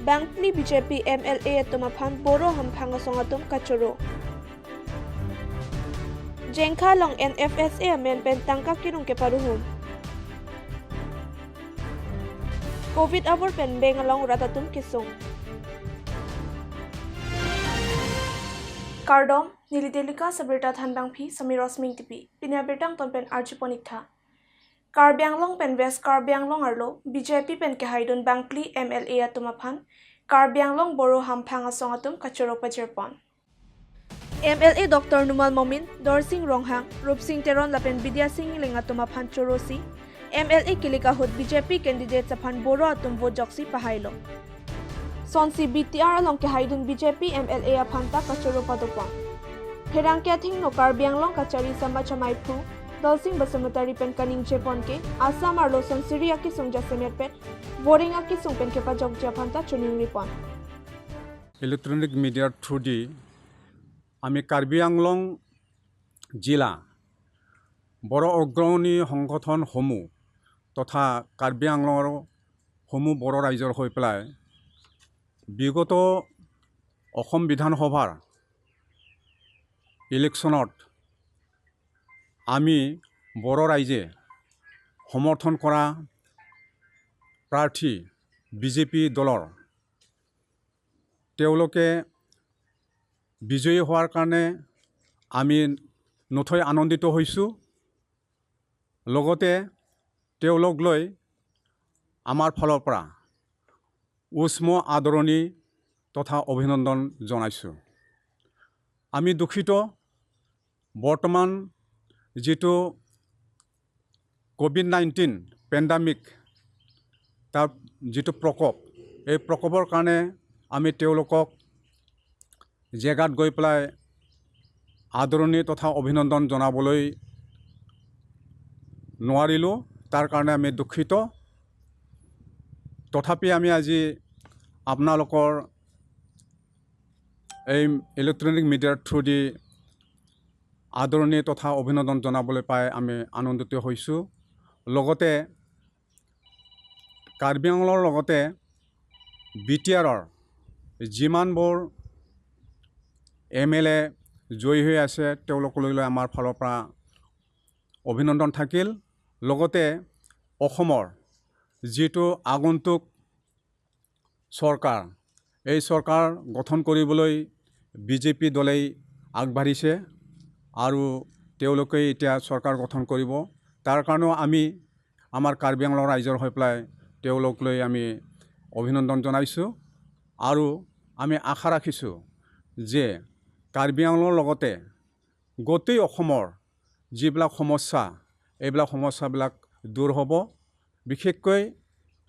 Bangpli BJP MLA Tumaphan Boro Hamphang Songatum Kachoro Jengkha long NFSA men pentangka kirung ke paruhum COVID abor pen bengalong ratatum kisung Kardom Nilidelika Sabrita Thandang Phi Samiros Ming Tipi Pinya Betang Ton pen Archiponikha Karbianglong pen West Karbianglong Arlo BJP pen ke Haidun Bangpli MLA Tumaphan Karbianglong Boro Hamphang Songatum Kachoro Pajerpon MLA Dr. Numal Momin, Dorsing Ronghang, Rup Singh Teron Lapen Vidya Singh Linga Tumaphan Chorosi, MLA Kilika Hud BJP candidate Saphan Boro Atum Vojoksi Pahailo. Sonsi BTR along ke Haidun BJP MLA Aphanta Kachoro Padopon. Herang Kathing no Karbianglong Kachari Samba Chamai Phu, Dolsing Basamatari Pen Kaning Chepon ke, Assam Arlo Son Siriaki Sungja Semerpet, Boringaki Sungpen Kepa Jogja Phanta Chuning Ripon. Electronic media through the আমি কাৰ্বি আংলং জিলা বড় অগ্ৰণী সংগঠনসমূহ তথা কাৰ্বি আংলঙৰ সমূহ বড় ৰাইজৰ হৈ পেলাই বিগত অসম বিধানসভাৰ ইলেকশ্যনত আমি বড় ৰাইজে সমৰ্থন কৰা প্ৰাৰ্থী বিজেপি দলৰ তেওঁলোকে বিজয়ী হোৱাৰ কাৰণে আমি নথৈ আনন্দিত হৈছোঁ লগতে তেওঁলোক লৈ আমাৰ ফালৰ পৰা উষ্ম আদৰণি তথা অভিনন্দন জনাইছোঁ আমি দুখিত বৰ্তমান যেটো COVID-19 পেণ্ডামিক তাৰ যেটো প্ৰকোপ এই প্ৰকোপৰ কাৰণে আমি তেওঁলোকক জেগাত গৈ পেলাই আদৰণি তথা অভিনন্দন জনাবলৈ নোৱাৰিলোঁ তাৰ কাৰণে আমি দুখিত তথাপি আমি আজি আপোনালোকৰ এই ইলেক্ট্ৰনিক মিডিয়াৰ থ্ৰু দি আদৰণি তথা অভিনন্দন জনাবলৈ পাই আমি আনন্দিত হৈছোঁ লগতে কাৰ্বি আংলঙৰ লগতে বিটিআৰৰ যিমানবোৰ MLA জয়ী হৈ আছে তেওঁলোকলৈ আমাৰ ফালৰ পৰা অভিনন্দন থাকিল লগতে অসমৰ যেটো আগন্তুক চৰকাৰ এই চৰকাৰ গঠন কৰিবলৈ বিজেপি দলেই আগবাঢ়িছে আৰু তেওঁলোকে এতিয়া চৰকাৰ গঠন কৰিব তাৰ কাৰণেও আমি আমাৰ কাৰ্বি আংলং ৰাইজৰ হৈ পেলাই তেওঁলোকলৈ আমি অভিনন্দন জনাইছোঁ আৰু আমি আশা ৰাখিছোঁ যে কাৰ্বি আংলঙৰ লগতে গোটেই অসমৰ যিবিলাক সমস্যা এইবিলাক সমস্যাবিলাক দূৰ হ'ব বিশেষকৈ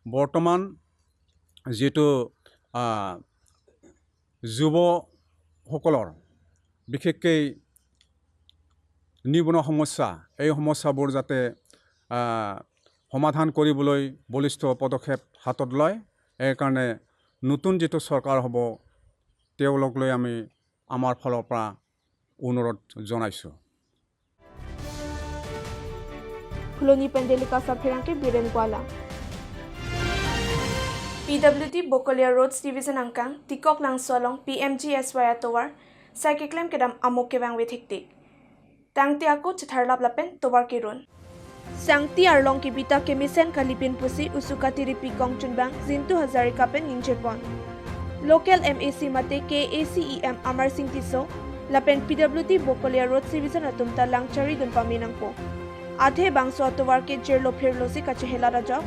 বৰ্তমান যেটো যুৱসকলৰ বিশেষকৈ নিবনুৱা সমস্যা এই সমস্যাবোৰ যাতে সমাধান কৰিবলৈ বলিষ্ঠ পদক্ষেপ হাতত লয় এই কাৰণে নতুন যেটো চৰকাৰ হ'ব তেওঁলোক লৈ আমি আমাৰ ফালৰ পৰা অনুৰোধ জনাইছোঁ Fuloni Pendelika Saphiranke Biren Kuala PWD Bokolia Roads Division Angkang Tikok Lang Solong PMGSY Atowar Saikeklem Kedam Amoke Bang Withiktik Tangti Aku Chatharlap Lapen Towar Kirun Sangti Arlong Kibita Kemisen Kalipin Pusi Usukati Ripi Gongchun Bang Zintu Hazarika Pen Ninjepon Local MAC Mate KACEM Amar Singh Tiso Lapen PWD Bokolia Roads Division Atumta Langchari Dun Paminangpo Adhe Bangso Atowar ke Jerlo Phirlosi Kachehela Raja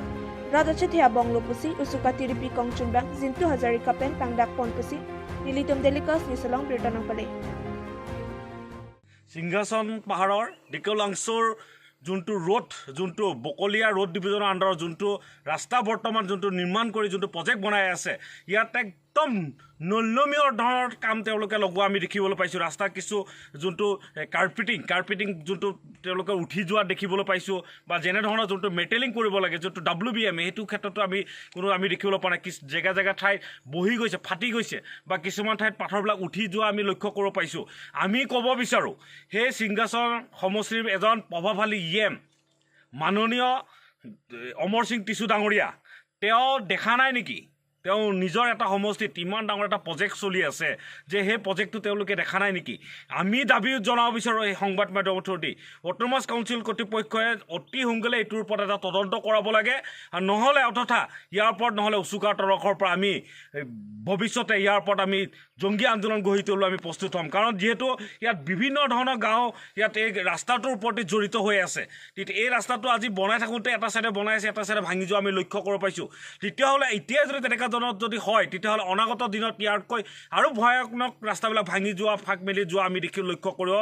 Radachethia Bonglo Pusi Usukati Ripi Gongchun Bang Zintu Hazarika Pen Pangdak Pon Pusi Nilitum Delikas Nisalong Birtanang Pale Singason Paharor Dikolangsor যোনটো road যোনটো Bokolia road ডিভিজনৰ আন্ডাৰত যোনটো ৰাস্তা বৰ্তমান যোনটো নিৰ্মাণ কৰি যোনটো project বনাই আছে ইয়াত একদম নলমীয় ধৰণৰ কাম তেওঁলোকে লগোৱা আমি দেখিবলৈ পাইছোঁ ৰাস্তা কিছু যোনটো কাৰ্পেটিং যোনটো তেওঁলোকে উঠি যোৱা দেখিবলৈ পাইছোঁ বা যেনে ধৰণৰ যোনটো মেটেলিং কৰিব লাগে যোনটো WBM সেইটো ক্ষেত্ৰতো আমি দেখিবলৈ পোৱা নাই জেগা ঠাই বহি গৈছে ফাটি গৈছে বা কিছুমান ঠাইত পাথৰবিলাক উঠি যোৱা আমি লক্ষ্য কৰিব পাইছোঁ আমি ক'ব বিচাৰোঁ সেই সিংহাসন সমষ্টিৰ এজন প্ৰভাৱশালী মাননীয় অমৰ সিং টিছু ডাঙৰীয়া তেওঁ দেখা নাই নেকি তেওঁ নিজৰ এটা সমষ্টিত ইমান ডাঙৰ এটা প্ৰজেক্ট চলি আছে যে সেই প্ৰজেক্টটো তেওঁলোকে দেখা নাই নেকি? আমি দাবী জনাব বিচাৰোঁ এই সংবাদ মাধ্যমৰ থ্ৰুদি অট'নমাছ কাউন্সিল কৰ্তৃপক্ষই অতি সোনকালে এইটোৰ ওপৰত এটা তদন্ত কৰাব লাগে, আৰু নহ'লে অযথা ইয়াৰ ওপৰত নহ'লে উচুকাৰ তৰফৰ পৰা আমি ভৱিষ্যতে ইয়াৰ ওপৰত আমি জংগী আন্দোলন গঢ়ি তুলিবলৈ আমি প্ৰস্তুত হ'ম। কাৰণ যিহেতু ইয়াত বিভিন্ন ধৰণৰ গাঁও ইয়াত এই ৰাস্তাটোৰ ওপৰতে জড়িত হৈ আছে। তেতিয়া এই ৰাস্তাটো আজি বনাই থাকোঁতে এটা চাইডে বনাই আছে, এটা চাইডে ভাঙি যোৱা আমি লক্ষ্য কৰিব পাৰিছোঁ। তেতিয়াহ'লে এতিয়াই যদি তেনেকুৱা ধৰণৰ যদি হয়, তেতিয়াহ'লে অনাগত দিনত ইয়াতকৈ আৰু ভয়ানক ৰাস্তাবিলাক ভাঙি যোৱা, ফাক মেলি যোৱা আমি লক্ষ্য কৰিব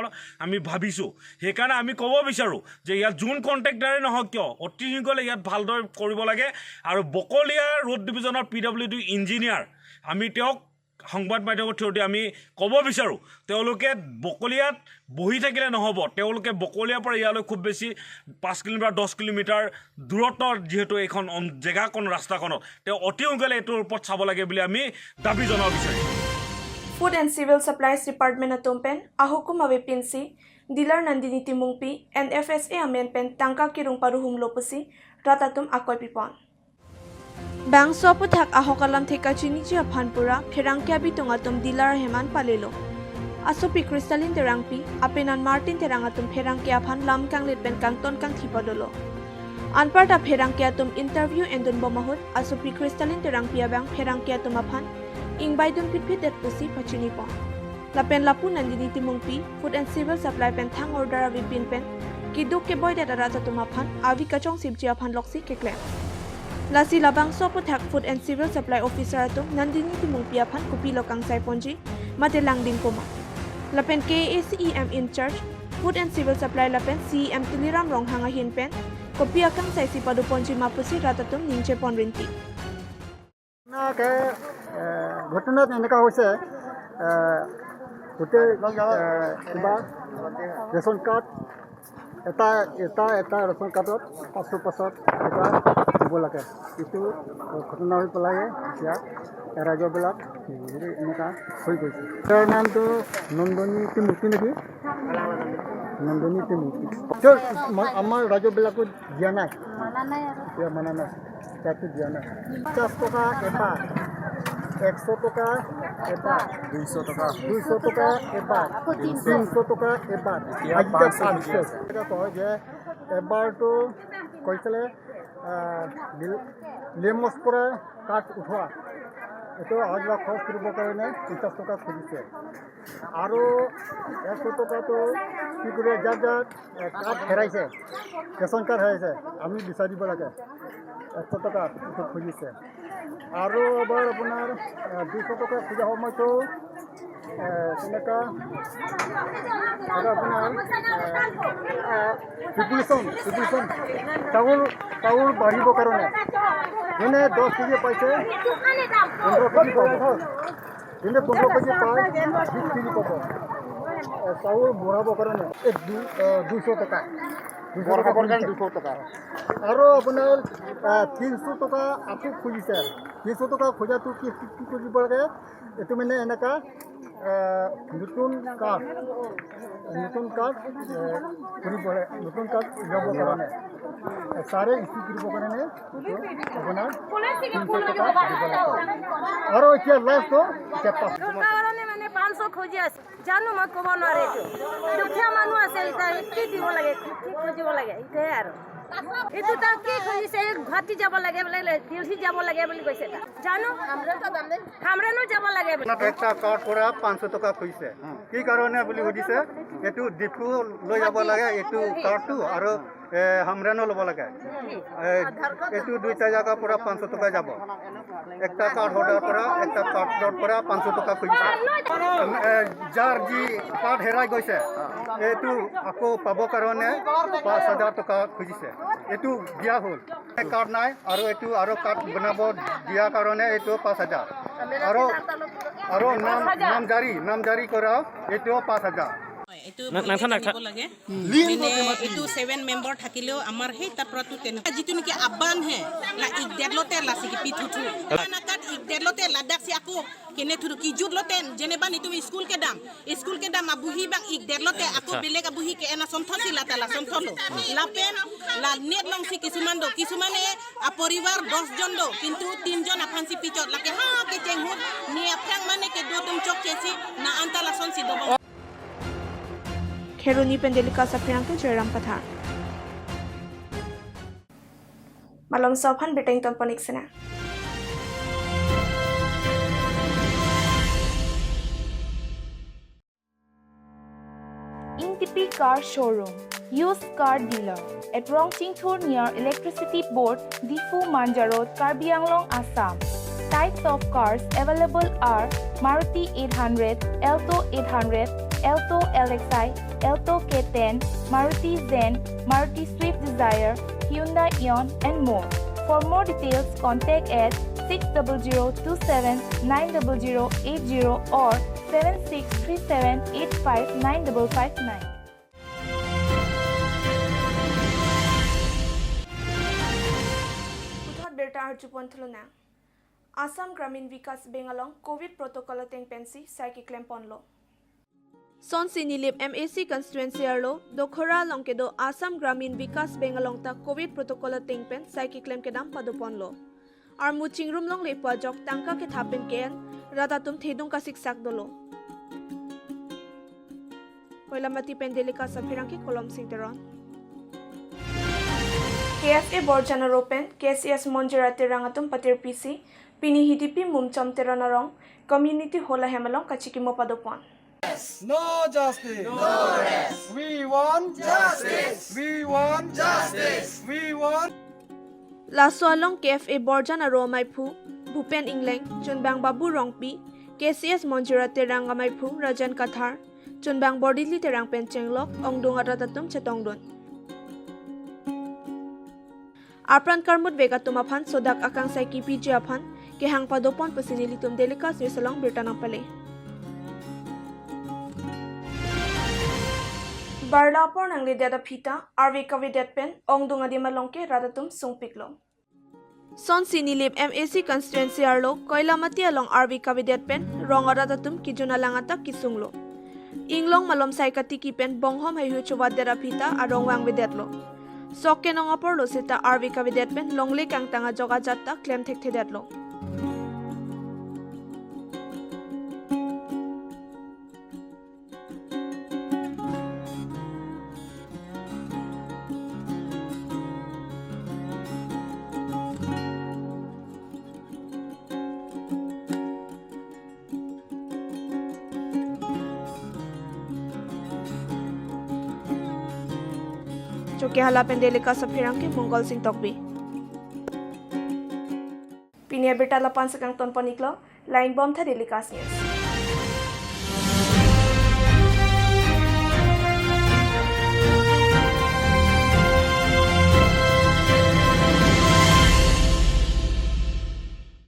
আমি ভাবিছোঁ। সেইকাৰণে আমি ক'ব বিচাৰোঁ যে ইয়াত যোন কণ্ট্ৰেক্টাৰে নহওক কিয় অতি সোনকালে ইয়াত ভালদৰে কৰিব লাগে। আৰু বকলীয়া ৰোড ডিভিজনৰ PWD ইঞ্জিনিয়াৰ আমি তেওঁক সংবাদ মাধ্যমৰ থ্ৰুদি আমি ক'ব বিচাৰোঁ, তেওঁলোকে বকলীয়াত বহি থাকিলে নহ'ব। তেওঁলোকে বকলীয়াৰ পৰা ইয়ালৈ খুব বেছি 5 কিলোমিটাৰ 10 কিলোমিটাৰ দূৰত্ব যিহেতু এইখন জেগাকণ ৰাস্তাখনত তেওঁ অতি সোনকালে এইটোৰ ওপৰত চাব লাগে বুলি আমি দাবী জনাব বিচাৰিম। Food and Civil Supplies Department atumpen ahukum abe pinsi dealer Nandini Timungpi NFSA amenpen tangka kirung paruhum lopusi ratatum akoy pipon. Bang soputhak ahokalam theka chini ji aphanpura pherangkya bitungatum dealer heman palelo. Asopi crystalline terangpi apenan Martin terangatum pherangkya aphan lamkang litpen kangton kang thipodolo. Anparta pherangkya tum interview endun bomahut asopi crystalline terangpi abang pherangkya tum aphan ingbaidun pitpit et pusi pachini pon. Lapen lapu Nandini Timungpi Food and Civil Supply pen thang order avi pin pen kiduk ke boy data rata tum aphan avi kachong sibji aphan loksi ke claim. Lasi labang soputhak Food and Civil Supply Officer atum Nandini Timungpi aphan kupi lokang sai ponji matelang din poma. Lapen KACEM in charge Food and Civil Supply lapen CEM Tuliram rong hanga hin pen kopi akang sai si padu ponji mapusi ratatum ningche pon rinti. ঘটনাত এনেকুৱা হৈছে গোটেই কিবা ration card এটা ration কাৰ্ডত 500 টকা দিব লাগে। এইটো ঘটনা হৈ পেলাই এতিয়া ৰাজ্যবিলাক এনেকুৱা হৈ গৈছে। তেওঁৰ নামটো নন্দনী তিমুৰ্তি নেকি? নন্দনী তিমুৰ্তি। আমাৰ ৰাজ্যবিলাকত দিয়া নাই, মানা নাই, তাতো দিয়া নাই। 50 টকা এবাৰ, 100 টকা এবাৰ, 200 টকা এবাৰ, 300 টকা এবাৰ। কয় যে এবাৰটো কৈছিলে লেমছ পৰা কাঠ উঠোৱা, এইটো অহা খৰচ কৰিবৰ কাৰণে 50 টকা খুজিছে। আৰু 100 টকাটো কি কৰে, যাৰ যাৰ কাঠ হেৰাইছে, ৰেচন কাৰ্ড হেৰাইছে, আমি বিচাৰি দিব লাগে। 100 টকা এইটো খুজিছে। আৰু এবাৰ আপোনাৰ 200 টকা খোজা সময়তো তেনেকুৱা আপোনাৰ পিপুলেশ্যন চাউল বাঢ়িবৰ কাৰণে যোনে 10 কেজি পাইছে 15 কেজি পাব, যোনে 15 কেজি পায় 20 কেজি পাব। চাউল বঢ়াবৰ কাৰণে 200 টকা, 200 টকা। আৰু আপোনাৰ 300 টকা আকৌ খুজিছে। 300 টকা খোজাটো কি কৰিব লাগে, এইটো মানে এনেকুৱা নতুন কাৰ্ড কৰিব লাগে। নতুন কাৰ্ড উলিয়াবৰ কাৰণে ছাৰে ইছ্যু কৰিবৰ কাৰণে আপোনাৰ 300 টকা দিব লাগে। আৰু এতিয়া লাষ্টটো এতিয়া 500 খুজি আছে, জানো মই ক'ব নোৱাৰে। দুখীয়া মানুহ আছে, কি দিব লাগে, কি খুজিব লাগে, এইটোৱে আৰু। এইটো তাক কি খুজিছে, গুৱাহাটী যাব লাগে বোলে, দিল্লী যাব লাগে বুলি কৈছে। জানো হামৰেনো যাব লাগে বুলি। একটা কাৰ্ড পৰা 500 টকা খুজিছে। কি কাৰণে বুলি সুধিছে, এইটো ডিপু লৈ যাব লাগে, এইটো কাৰ্ডটো, আৰু হামৰেনো ল'ব লাগে। এইটো দুইটা জেগাৰ পৰা 500 টকা যাব। একটা কাৰ্ড হোল্ডাৰ পৰা, একটা কাৰ্ডৰ পৰা 500 টকা খুজিছে। যাৰ যি কাৰ্ড হেৰাই গৈছে, এইটো আকৌ পাবৰ কাৰণে 5000 টকা খুজিছে। এইটো দিয়া হ'ল। কাৰ্ড নাই আৰু এইটো আৰু কাৰ্ড বনাব দিয়াৰ কাৰণে এইটো 5000। আৰু নাম জাৰি কৰা এইটো 5000। এইটো জানিব লাগে মানে এইটো 7 মেম্বাৰ থাকিলেও আমাৰ সেই তাৰ পৰা যিটো নেকি আহ্বান হে লা ইক দেলতে লাসি কি পিঠুঠু নাকাত ইক দেলতে লাদাক সি আকো কেনে থুৰু কি জুদলতে যেনেবা নি তুমি স্কুল কে দাম আবুহি বাং ইক দেলতে আকো বেলেগ আবুহি কে এনা সন্থসি লাতালা সন্থলো লাপেন লা নেট লংসি কিছুমানে পৰিবাৰ 10 জন কিন্তু 3 জন আফানসি পিছত লাকে হা কে চেংহু নি আফাং মানে কে দোতম চক চেছি না আন্তালা সনসি দব Kheruni Pendelika Sapirang ke Jairam Pathar. Malam Sophan Beteng Tomponik Sena. Ingtipi Car Showroom, used car dealer at Rongchingthur near Electricity Board, Difu Manja Road, Karbi Anglong, Assam. Types of cars available are Maruti 800, Alto 800, Alto LXi, Alto K10, Maruti Zen, Maruti Swift Desire, Hyundai Eon and more. For more details, contact at 600279080 or 7637859559. Uthot Berta Arjupon Thuluna. Assam Gramin Vikas Bengalong COVID Protocol Teng Pensi Psyche Claim Ponlo. Son Sinilip MAC Constituency Arlo, Dokhora Longkedo Assam Gramin Vikas Bengalong ta COVID Protocol Teng Pen Psyche Claim Kedam Paduponlo. Ar Muching Room Long Lepa Jok Tangka Ke Thapen Ken, Ratatum Thedung Kasik Sak Dolo. Koilamati Pendelika Sapirangki Kolom Sinteron. KFA Borjana Ropen, KCS Monjerate Rangatum Patir PC, Pini Hidipi Mumchom Teranarong, Community Hola Hemalong Kachikimo Padopon. No justice. No rest. We want justice. We want justice. We want. Laso along KFA Borjana Romaipu, Bhupen Ingleng, Chunbang Babu Rongpi, KCS Monjerate Rangamaipu, Rajan Kathar, Chunbang Bordili Terang Penchenglok, Ongdung Ratatum Chetongdun. Apran Karmut Vegatumaphan, Sodak Akang Saiki PJ Aphan, Kehang Padopon Pasinilitum Delikas Yusalong Britanang Pale. Barlapor nang lidada pita, RV Kavidet Pen, Ongdung Adimalongke, Ratatum Sungpiklo. Son Sinilip MAC Constituency Arlo, Koilamati along RV Kavidet Pen, Ronga Ratatum Kijuna Langata Kisunglo. Inglong Malom Saikatiki Pen, Bonghom Hayuchuwadera Pita, Arongwang Videtlo. Soke Nongapor Losita RV Kavidet Pen, Longle Kang Tanga Jogajata, Clem Tektedetlo. Choke hala Pendelika Sapirang ke Mongol Sing Tokbi. Pinia Berta Lapan Sekang Ton Poniklo, Line Bomb Tha Delikas News.